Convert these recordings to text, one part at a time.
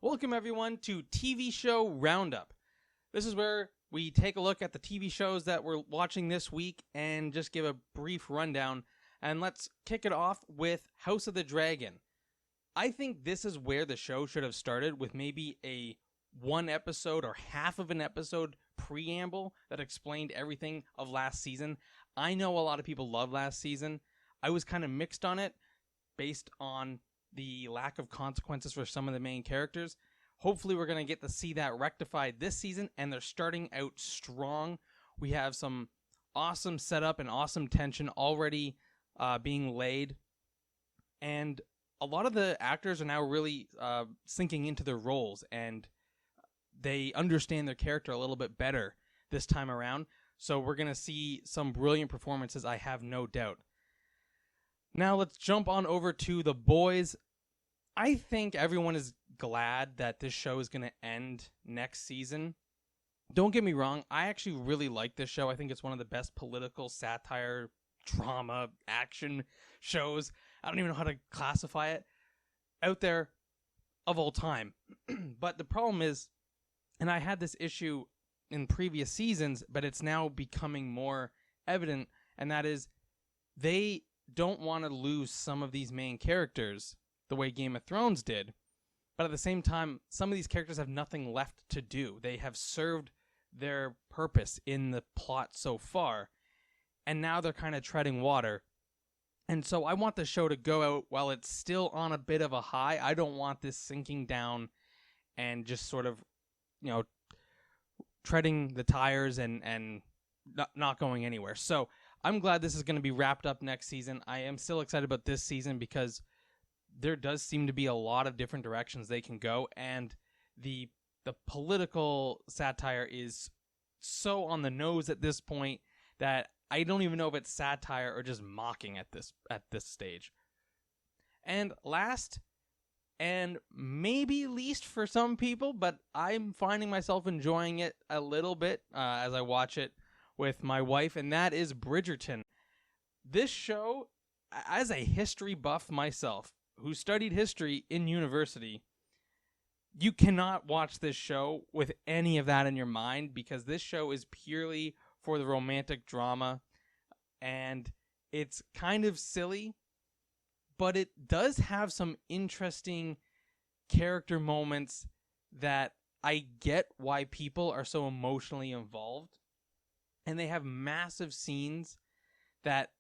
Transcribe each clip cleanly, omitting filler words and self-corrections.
Welcome everyone to TV Show Roundup. This is where we take a look at the TV shows that we're watching this week and just give a brief rundown. And let's kick it off with House of the Dragon. I think this is where the show should have started, with maybe a one episode or half of an episode preamble that explained everything of last season. I know a lot of people love last season. I was kind of mixed on it based on the lack of consequences for some of the main characters. Hopefully we're going to get to see that rectified this season, and they're starting out strong. We have some awesome setup and awesome tension already being laid, and a lot of the actors are now really sinking into their roles, and they understand their character a little bit better this time around. So we're going to see some brilliant performances, I have no doubt. Now let's jump on over to The Boys. I think everyone is glad that this show is going to end next season. Don't get me wrong, I actually really like this show. I think it's one of the best political satire, drama, action shows, I don't even know how to classify it, out there of all time. But the problem is, and I had this issue in previous seasons, but it's now becoming more evident, and that is they don't want to lose some of these main characters the way Game of Thrones did. But at the same time, some of these characters have nothing left to do. They have served their purpose in the plot so far, and now they're kind of treading water. And so I want the show to go out while it's still on a bit of a high. I don't want this sinking down and just sort of, treading the tires and not going anywhere. So I'm glad this is going to be wrapped up next season. I am still excited about this season because there does seem to be a lot of different directions they can go, and the political satire is so on the nose at this point that I don't even know if it's satire or just mocking at this stage. And last, and maybe least for some people, but I'm finding myself enjoying it a little bit as I watch it with my wife, and that is Bridgerton. This show, as a history buff myself, who studied history in university, you cannot watch this show with any of that in your mind, because this show is purely for the romantic drama, and it's kind of silly, but it does have some interesting character moments that I get why people are so emotionally involved. And they have massive scenes that,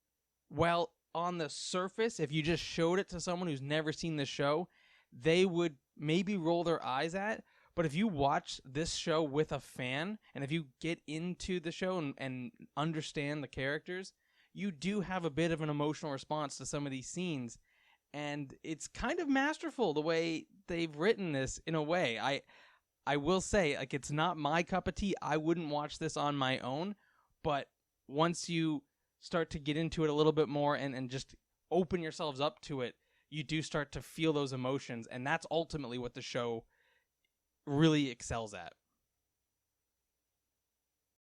well, on the surface, if you just showed it to someone who's never seen the show, they would maybe roll their eyes at. But if you watch this show with a fan, and if you get into the show and understand the characters, you do have a bit of an emotional response to some of these scenes. And it's kind of masterful the way they've written this in a way. I will say, it's not my cup of tea. I wouldn't watch this on my own. But once you start to get into it a little bit more and just open yourselves up to it, you do start to feel those emotions. And that's ultimately what the show really excels at.